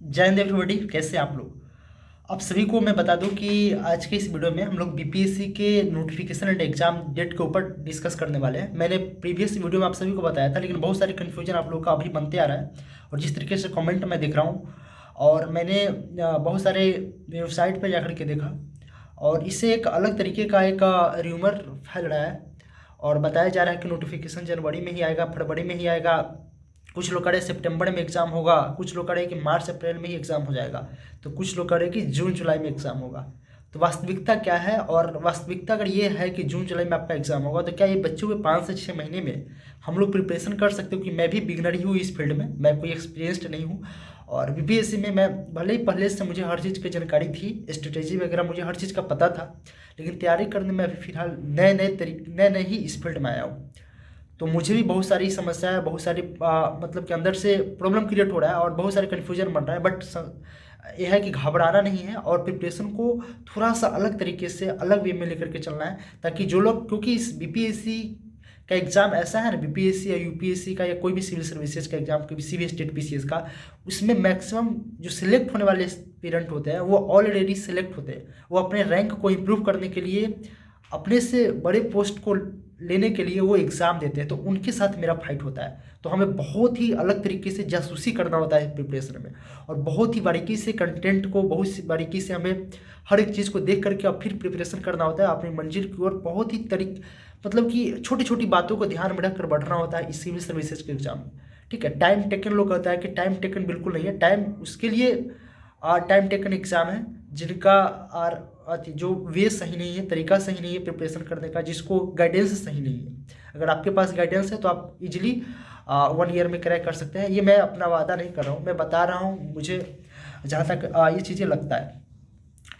जय हिंद एवरीबॉडी, कैसे हैं आप लोग। आप सभी को मैं बता दूं कि आज के इस वीडियो में हम लोग बीपीएससी के नोटिफिकेशन एंड एग्जाम डेट के ऊपर डिस्कस करने वाले हैं। मैंने प्रीवियस वीडियो में आप सभी को बताया था, लेकिन बहुत सारी कन्फ्यूजन आप लोग का अभी बनते आ रहा है। और जिस तरीके से कमेंट मैं देख रहा हूँ, और मैंने बहुत सारे वेबसाइट पर जाकर के देखा, और इससे एक अलग तरीके का एक र्यूमर फैल रहा है। और बताया जा रहा है कि नोटिफिकेशन जनवरी में ही आएगा, फरवरी में ही आएगा। कुछ लोग कह रहे सितंबर में एग्ज़ाम होगा, कुछ लोग कह रहे कि मार्च अप्रैल में ही एग्ज़ाम हो जाएगा, तो कुछ लोग कह रहे कि जून जुलाई में एग्ज़ाम होगा। तो वास्तविकता क्या है? और वास्तविकता अगर ये है कि जून जुलाई में आपका एग्ज़ाम होगा, तो क्या ये बच्चों के 5 से 6 महीने में हम लोग प्रिपरेशन कर सकते हो? कि मैं भी बिगनर ही हूँ इस फील्ड में, मैं कोई एक्सपीरियंस्ड नहीं हूँ। और बीपीएससी में मैं भले ही पहले से मुझे हर चीज़ की जानकारी थी, स्ट्रेटेजी वगैरह मुझे हर चीज़ का पता था, लेकिन तैयारी करने में अभी फ़िलहाल नए नए ही इस फील्ड में आया हूँ। तो मुझे भी बहुत सारी समस्याएं, बहुत सारी मतलब कि अंदर से प्रॉब्लम क्रिएट हो रहा है और बहुत सारे कन्फ्यूजन बन रहा है। बट यह है कि घबराना नहीं है, और प्रिपरेशन को थोड़ा सा अलग तरीके से, अलग वे में लेकर के चलना है, ताकि जो लोग, क्योंकि इस बीपीएससी का एग्ज़ाम ऐसा है ना, बीपीएससी या यूपीएससी का या कोई भी सिविल सर्विसेज का एग्ज़ाम, किसी भी स्टेट पीसीएस का, उसमें मैक्सिमम जो सिलेक्ट होने वाले पेरेंट होते हैं वो ऑलरेडी सिलेक्ट होते हैं। वो अपने रैंक को इम्प्रूव करने के लिए, अपने से बड़े पोस्ट को लेने के लिए वो एग्ज़ाम देते हैं। तो उनके साथ मेरा फाइट होता है। तो हमें बहुत ही अलग तरीके से जासूसी करना होता है प्रिपरेशन में, और बहुत ही बारीकी से कंटेंट को, बहुत सी बारीकी से हमें हर एक चीज़ को देख करके और फिर प्रिपरेशन करना होता है अपनी मंजिल की ओर। बहुत ही मतलब कि छोटी छोटी बातों को ध्यान में रखकर बढ़ना होता है इस सिविल सर्विसेज के एग्ज़ाम में। ठीक है, टाइम टेकन लोग कहता है कि टाइम टेकन बिल्कुल नहीं है। टाइम उसके लिए टाइम टेकन एग्ज़ाम है जिनका जो वे सही नहीं है, तरीका सही नहीं है प्रिपरेशन करने का, जिसको गाइडेंस सही नहीं है। अगर आपके पास गाइडेंस है तो आप इजीली 1 ईयर में क्रैक कर सकते हैं। ये मैं अपना वादा नहीं कर रहा हूँ, मैं बता रहा हूँ मुझे जहाँ तक ये चीज़ें लगता है।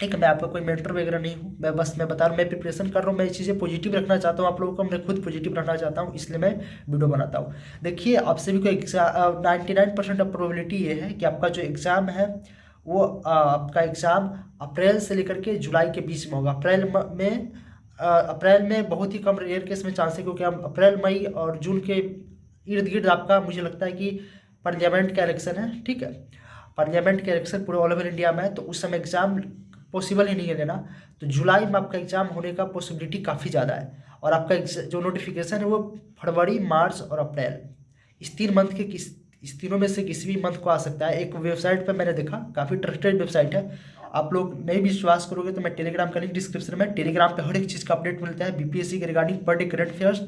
ठीक है, मैं आपका कोई मेंटर वगैरह नहीं हूँ, मैं बता रहा हूँ, मैं प्रिपरेशन कर रहा हूँ। मैं ये चीज़ें पॉजिटिव रखना चाहता हूँ आप लोगों को, मैं खुद पॉजिटिव रखना चाहता हूँ, इसलिए मैं वीडियो बनाता हूँ। देखिए, आप सभी को एग्जाम 99% ऑफ प्रोबेबिलिटी ये है कि आपका जो एग्ज़ाम है वो आपका एग्ज़ाम अप्रैल से लेकर के जुलाई के बीच में होगा। अप्रैल में बहुत ही कम रेयर केस में चांस है, क्योंकि हम अप्रैल मई और जून के इर्द गिर्द आपका, मुझे लगता है कि पार्लियामेंट का इलेक्शन है। ठीक है, पार्लियामेंट के इलेक्शन पूरे ऑल ओवर इंडिया में है, तो उस समय एग्ज़ाम पॉसिबल ही नहीं है लेना। तो जुलाई में आपका एग्ज़ाम होने का पॉसिबिलिटी काफ़ी ज़्यादा है। और आपका जो नोटिफिकेशन है वो फरवरी, मार्च और अप्रैल, इस तीनों में से किसी भी मंथ को आ सकता है। एक वेबसाइट पर मैंने देखा, काफ़ी ट्रस्टेड वेबसाइट है, आप लोग नहीं विश्वास करोगे तो मैं टेलीग्राम का लिंक डिस्क्रिप्शन में, टेलीग्राम पे हर एक चीज़ का अपडेट मिलता है बीपीएससी के regarding. Per day current affairs,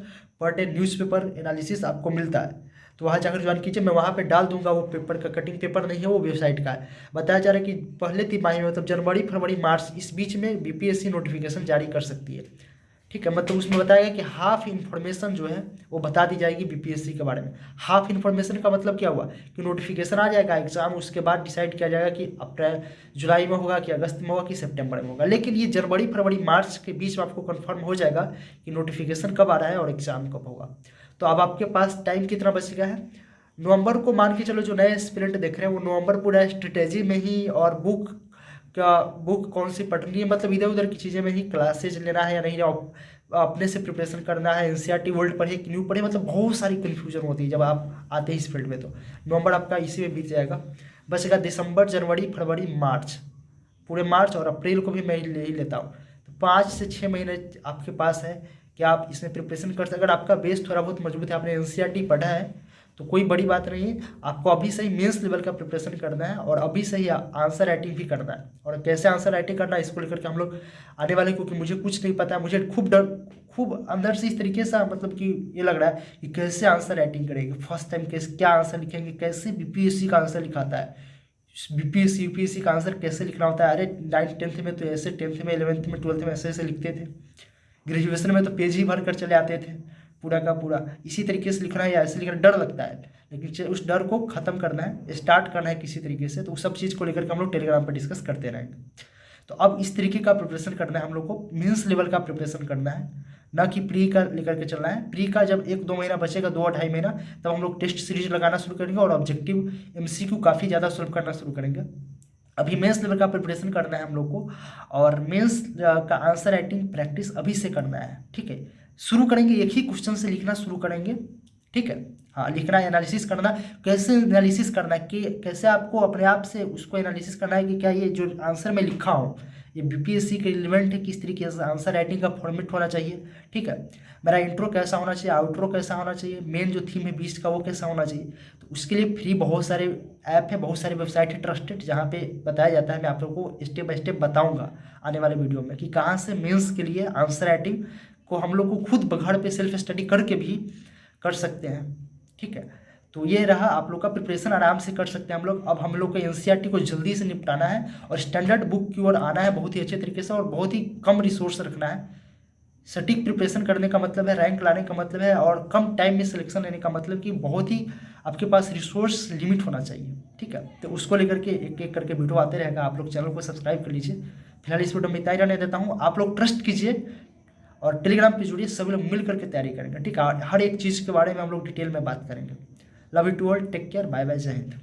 per day newspaper analysis आपको मिलता है। तो वहाँ जाकर ज्वाइन कीजिए, मैं वहाँ पे डाल दूंगा। वो पेपर का कटिंग पेपर नहीं है, वो वेबसाइट का है। बताया जा रहा है कि पहले तिमाही में, मतलब जनवरी फरवरी मार्च, इस बीच में बीपीएससी नोटिफिकेशन जारी कर सकती है। ठीक है, मतलब उसमें बताया गया कि हाफ इन्फॉर्मेशन जो है वो बता दी जाएगी बीपीएससी के बारे में। हाफ इन्फॉर्मेशन का मतलब क्या हुआ कि नोटिफिकेशन आ जाएगा, एग्जाम उसके बाद डिसाइड किया जाएगा कि अप्रैल जुलाई में होगा, कि अगस्त में होगा, कि सितंबर में होगा। लेकिन ये जनवरी फरवरी मार्च के बीच में आपको कंफर्म हो जाएगा कि नोटिफिकेशन कब आ रहा है और एग्जाम कब होगा। तो अब आपके पास टाइम कितना बच गया है? नवंबर को मान के चलो, जो नए एस्पिरेंट देख रहे हैं वो नवंबर पूरा स्ट्रेटेजी में ही, और बुक कौन सी पढ़नी है, मतलब इधर उधर की चीज़ें में ही क्लासेज लेना है या नहीं, अपने से प्रिपरेशन करना है, एनसीईआरटी वर्ल्ड पढ़े कि न्यू पढ़े, मतलब बहुत सारी कन्फ्यूजन होती है जब आप आते हैं इस फील्ड में। तो नवंबर आपका इसी में बीत जाएगा। बचेगा दिसंबर, जनवरी, फरवरी, मार्च। पूरे मार्च और अप्रैल को भी मैं ले ही लेता हूँ। तो 5 से 6 महीने आपके पास है कि आप इसमें प्रिपरेशन कर सकते। अगर आपका बेस थोड़ा बहुत मजबूत है, आपने एनसीईआरटी पढ़ा है, तो कोई बड़ी बात नहीं है। आपको अभी से ही मेंस लेवल का प्रिपरेशन करना है, और अभी से ही आंसर राइटिंग भी करना है। और कैसे आंसर राइटिंग करना है इसको लेकर के हम लोग आने वाले, क्योंकि मुझे कुछ नहीं पता है। मुझे खूब अंदर से इस तरीके से, मतलब कि ये लग रहा है कि कैसे आंसर राइटिंग करेंगे, फर्स्ट टाइम कैसे क्या आंसर लिखेंगे, कैसे बीपीएससी का आंसर लिखाता है, बीपीएससी यूपीएससी का आंसर कैसे लिखना होता है। अरे 9th 10th में तो ऐसे, 10th में 11th में 12th में ऐसे ऐसे लिखते थे। ग्रेजुएशन में तो पेज ही भर कर चले आते थे, पूरा का पूरा इसी तरीके से लिखना है या ऐसे लिखना, डर लगता है। लेकिन उस डर को ख़त्म करना है, स्टार्ट करना है किसी तरीके से। तो उस सब चीज़ को लेकर के हम लोग टेलीग्राम पर डिस्कस करते रहेंगे। तो अब इस तरीके का प्रिपरेशन करना है हम लोग को, मीन्स लेवल का प्रिपरेशन करना है, ना कि प्री का लेकर के चलना है। प्री का जब 1-2 महीना बचेगा, 2-2.5 महीना, तब हम लोग टेस्ट सीरीज लगाना शुरू करेंगे और ऑब्जेक्टिव एमसीक्यू काफ़ी ज़्यादा सोल्व करना शुरू करेंगे। अभी मेंस लेवल का प्रिपरेशन करना है हम लोग को, और मेंस का आंसर राइटिंग प्रैक्टिस अभी से करना है। ठीक है, शुरू करेंगे, एक ही क्वेश्चन से लिखना शुरू करेंगे। ठीक है, हाँ, लिखना, एनालिसिस करना, कैसे एनालिसिस करना है कि कैसे आपको अपने आप से उसको एनालिसिस करना है कि क्या ये जो आंसर मैं लिखा हूँ ये बीपीएससी के रिलेवेंट है, किस तरीके से आंसर राइटिंग का फॉर्मेट होना चाहिए। ठीक है, मेरा इंट्रो कैसा होना चाहिए, आउट्रो कैसा होना चाहिए, मेन जो थीम है 20 का वो कैसा होना चाहिए। तो उसके लिए फ्री बहुत सारे ऐप है, बहुत सारे वेबसाइट है ट्रस्टेड, जहाँ पे बताया जाता है। मैं आप लोगों को स्टेप बाय स्टेप बताऊंगा आने वाले वीडियो में कि कहाँ से मेंस के लिए आंसर राइटिंग को हम लोग को खुद घर पे सेल्फ स्टडी करके भी कर सकते हैं। ठीक है, तो ये रहा आप लोग का प्रिपरेशन, आराम से कर सकते हैं हम लोग। अब हम लोग को एनसीईआरटी को जल्दी से निपटाना है और स्टैंडर्ड बुक की ओर आना है बहुत ही अच्छे तरीके से, और बहुत ही कम रिसोर्स रखना है। सटीक प्रिपरेशन करने का मतलब है रैंक लाने का मतलब है, और कम टाइम में सिलेक्शन लेने का मतलब कि बहुत ही आपके पास रिसोर्स लिमिट होना चाहिए। ठीक है, तो उसको लेकर के एक एक करके वीडियो आते रहेगा। आप लोग चैनल को सब्सक्राइब कर लीजिए। फिलहाल इस वीडियो में इतना ही रहने देता हूँ। आप लोग ट्रस्ट कीजिए और टेलीग्राम पे जुड़िए, सभी लोग मिल करके तैयारी करेंगे। ठीक है, हर एक चीज़ के बारे में हम लोग डिटेल में बात करेंगे। Love you to all, take care, bye bye, जय हिंद।